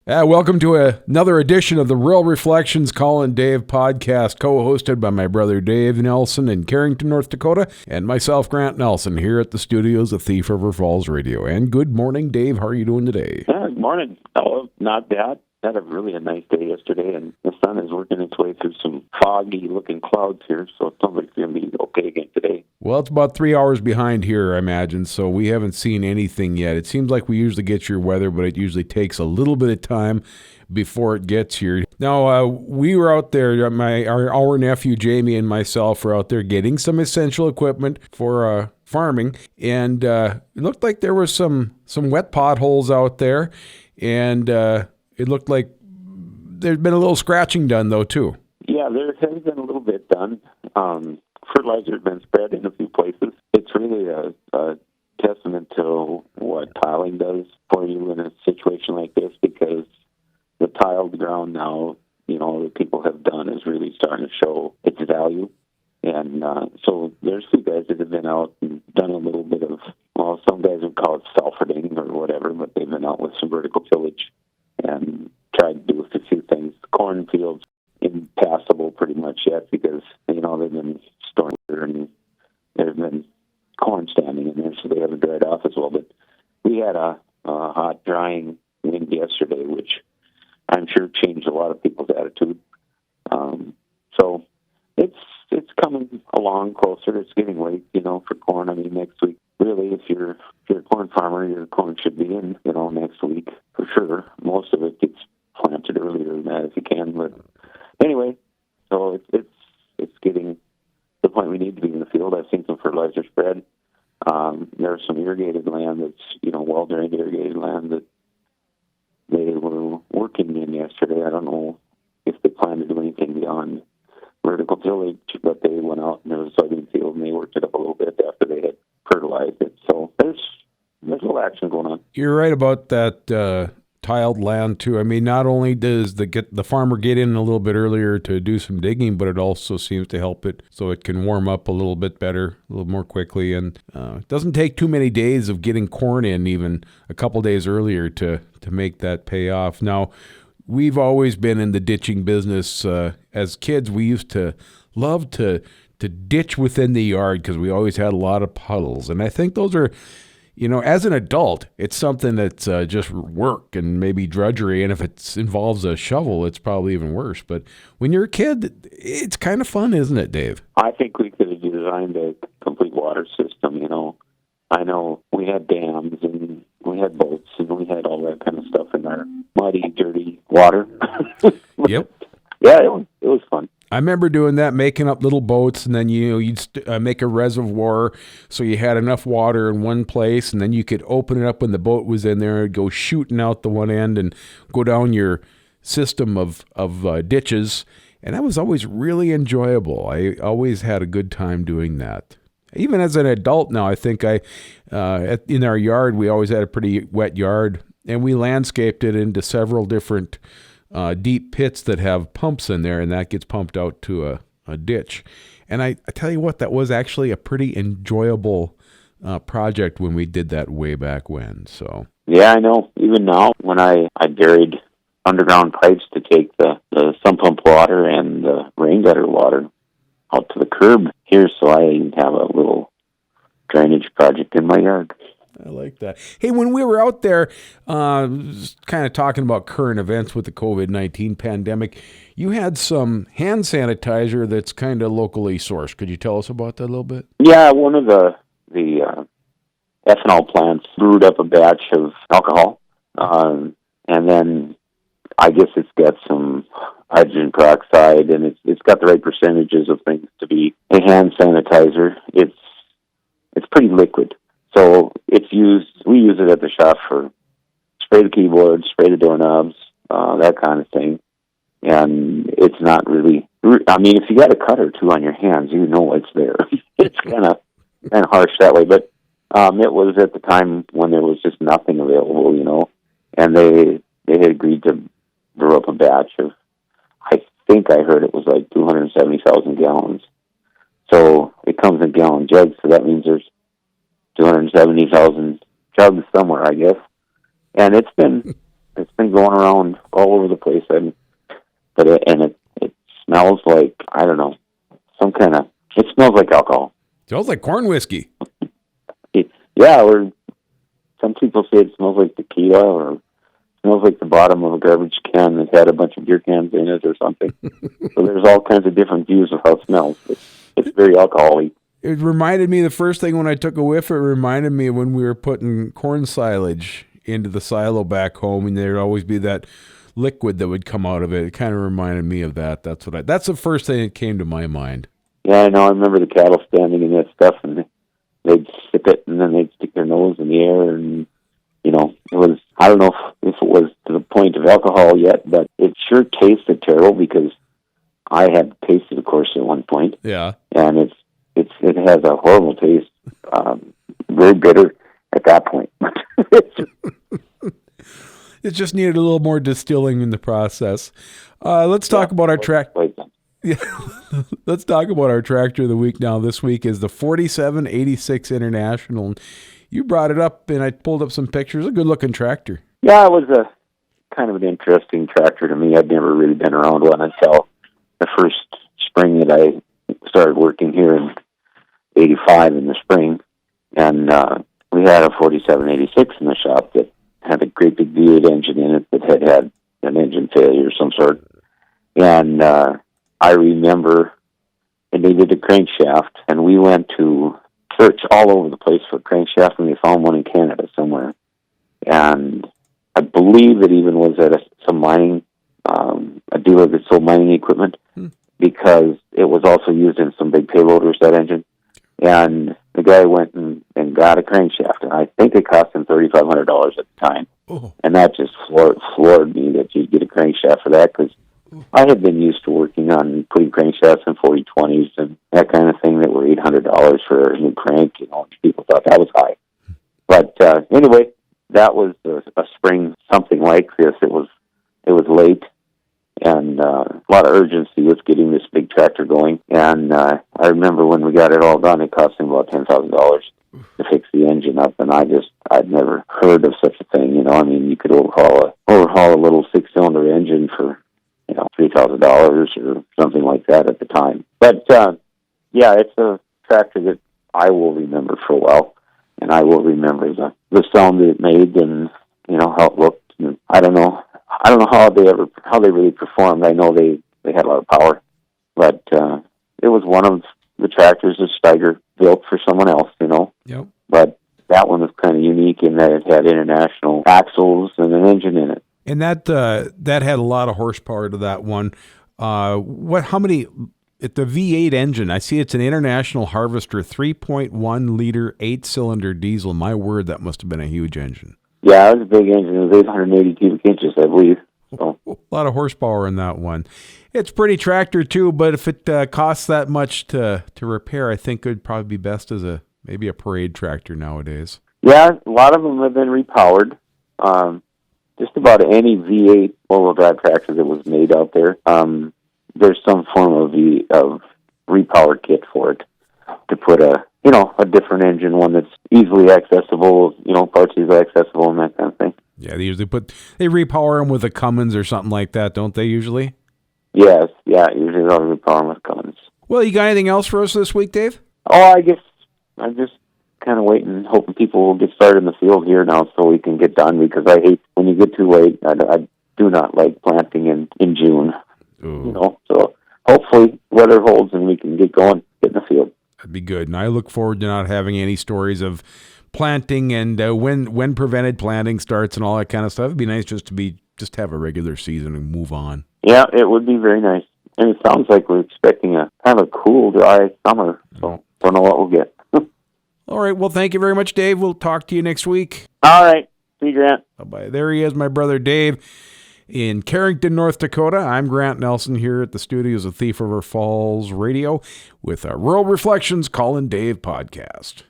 Welcome to another edition of the Real Reflections Colin Dave podcast, co-hosted by my brother Dave Nelson in Carrington, North Dakota, and myself, Grant Nelson, here at the studios of Thief River Falls Radio. And good morning, Dave. How are you doing today? Good morning. Oh, not bad. Had a nice day yesterday, and the sun is working its way through some foggy-looking clouds here, so it sounds like it's going to be okay again today. Well, it's about 3 hours behind here, I imagine, so we haven't seen anything yet. It seems like we usually get your weather, but it usually takes a little bit of time before it gets here. Now, we were out there, our nephew Jamie and myself were out there getting some essential equipment for farming, and it looked like there was some wet potholes out there, and it looked like there's been a little scratching done, though, too. Yeah, there has been a little bit done. Fertilizer has been spread in a few places. It's really a testament to what tiling does for you in a situation like this, because the tiled ground now, that people have done is really starting to show its value. And so there's two guys that have been out and done a little bit of, some guys would call it sulfurting or whatever, but they've been out with some vertical tillage and tried to do a few things. Cornfields impassable pretty much yet because, they've been storing water and there's been corn standing in there, so they haven't dried off as well. But we had a hot, drying wind yesterday, which I'm sure changed a lot of people's attitude. So it's coming along closer. It's getting late, for corn. I mean, next week, really, if you're a corn farmer, your corn should be in, next week for sure. Most of it gets planted earlier than that if you can. But anyway, so it's getting to the point we need to be in the field. I've seen some fertilizer spread. There's some irrigated land that's, well-drained irrigated land that they were working in yesterday. I don't know if they plan to do anything beyond vertical tillage, but they went out and there was a soybean field and they worked it up a little bit after they had fertilized it. So there's a little action going on. You're right about that tiled land too. I mean, not only does the farmer get in a little bit earlier to do some digging, but it also seems to help it so it can warm up a little bit better, a little more quickly. And it doesn't take too many days of getting corn in, even a couple days earlier, to make that pay off. Now, we've always been in the ditching business. As kids, we used to love to ditch within the yard because we always had a lot of puddles. And I think those are, as an adult, it's something that's just work and maybe drudgery. And if it involves a shovel, it's probably even worse. But when you're a kid, it's kind of fun, isn't it, Dave? I think we could have designed a complete water system, I know we had dams and we had boats and we had all that kind of stuff in our muddy, dirty water. Yep. Yeah, it was fun. I remember doing that, making up little boats, and then you'd make a reservoir so you had enough water in one place, and then you could open it up when the boat was in there, it'd go shooting out the one end and go down your system of ditches, and that was always really enjoyable. I always had a good time doing that. Even as an adult now, I think in our yard, we always had a pretty wet yard, and we landscaped it into several different deep pits that have pumps in there, and that gets pumped out to a ditch. And I tell you what, that was actually a pretty enjoyable project when we did that way back when. So yeah, I know. Even now, when I buried underground pipes to take the sump pump water and the rain gutter water out to the curb here, so I have a little drainage project in my yard. I like that. Hey, when we were out there kind of talking about current events with the COVID-19 pandemic, you had some hand sanitizer that's kind of locally sourced. Could you tell us about that a little bit? Yeah, one of the ethanol plants brewed up a batch of alcohol, and then I guess it's got some hydrogen peroxide, and it's got the right percentages of things to be a hand sanitizer. It's pretty liquid. So we use it at the shop for spray the keyboards, spray the doorknobs, that kind of thing. And it's not really, if you got a cut or two on your hands, it's there. It's kind of harsh that way. But it was at the time when there was just nothing available, and they had agreed to brew up a batch of, I think I heard it was like 270,000 gallons. So it comes in gallon jugs, so that means there's 270,000 jugs somewhere, I guess. And it's been It's been going around all over the place, and it smells like, I don't know, some kind of. It smells like alcohol. Smells like corn whiskey. Yeah, or some people say it smells like tequila, or smells like the bottom of a garbage can that had a bunch of beer cans in it or something. So there's all kinds of different views of how it smells. It's very alcoholic. It reminded me, the first thing when I took a whiff, it reminded me of when we were putting corn silage into the silo back home, and there'd always be that liquid that would come out of it. It kind of reminded me of that. That's the first thing that came to my mind. Yeah, I know. I remember the cattle standing in that stuff, and they'd sip it, and then they'd stick their nose in the air, and, you know, it was, I don't know if it was to the point of alcohol yet, but it sure tasted terrible, because I had tasted, of course, at one point. Yeah. And it has a horrible taste, very bitter at that point. It just needed a little more distilling in the process. Let's talk about our tractor. Yeah. Let's talk about our tractor of the week now. This week is the 4786 International. You brought it up, and I pulled up some pictures. A good-looking tractor. Yeah, it was a kind of an interesting tractor to me. I'd never really been around one until the first spring that I started working here in 85 in the spring. And we had a 4786 in the shop that had a great big V8 engine in it that had an engine failure of some sort. And I remember it needed a crankshaft, and we went to search all over the place for a crankshaft, and we found one in Canada somewhere. And I believe it even was at some mining, a dealer that sold mining equipment, because it was also used in some big payloaders, that engine. And the guy went and got a crankshaft, and I think it cost him $3,500 at the time. Oh. And that just floored me that you'd get a crankshaft for that, because I had been used to working on putting crankshafts in 4020s and that kind of thing that were $800 for a new crank. You know, people thought that was high. But anyway, that was a spring something like this. It was late, and a lot of urgency with getting this big tractor going. And I remember when we got it all done, it cost him about $10,000 to fix the engine up, and I'd never heard of such a thing. You know, I mean, you could overhaul a little 6-cylinder engine for, you know, $3,000 or something like that at the time. But yeah, it's a tractor that I will remember for a while, and I will remember the sound that it made, and, you know, how it looked. And I don't know how they really performed. I know they had a lot of power, but it was one of the tractors that Steiger built for someone else, you know. Yep. But that one was kind of unique in that it had international axles and an engine in it. And that had a lot of horsepower to that one. How many at the V8 engine? I see it's an International Harvester 3.1 liter 8-cylinder diesel. My word, that must have been a huge engine. Yeah, it was a big engine. It was 880 cubic inches, I believe. So. A lot of horsepower in that one. It's pretty tractor too, but if it costs that much to repair, I think it would probably be best as maybe a parade tractor nowadays. Yeah, a lot of them have been repowered. Just about any V8 four-wheel drive tractor that was made out there, there's some form of repowered kit for it to put a different engine, one that's easily accessible, parts easily accessible and that kind of thing. Yeah, they repower them with a Cummins or something like that, don't they usually? Yes, yeah, usually they'll repower them with Cummins. Well, you got anything else for us this week, Dave? Oh, I guess I'm just kind of waiting, hoping people will get started in the field here now so we can get done, because I hate when you get too late. I do not like planting in June. Ooh. So hopefully weather holds and we can get going, get in the field. That'd be good. And I look forward to not having any stories of planting and when prevented planting starts and all that kind of stuff. It'd be nice just to have a regular season and move on. Yeah, it would be very nice. And it sounds like we're expecting a kind of a cool, dry summer. So don't know what we'll get. All right. Well, thank you very much, Dave. We'll talk to you next week. All right. See you, Grant. Bye-bye. There he is, my brother Dave, in Carrington, North Dakota. I'm Grant Nelson here at the studios of Thief River Falls Radio with our Rural Reflections Call and Dave podcast.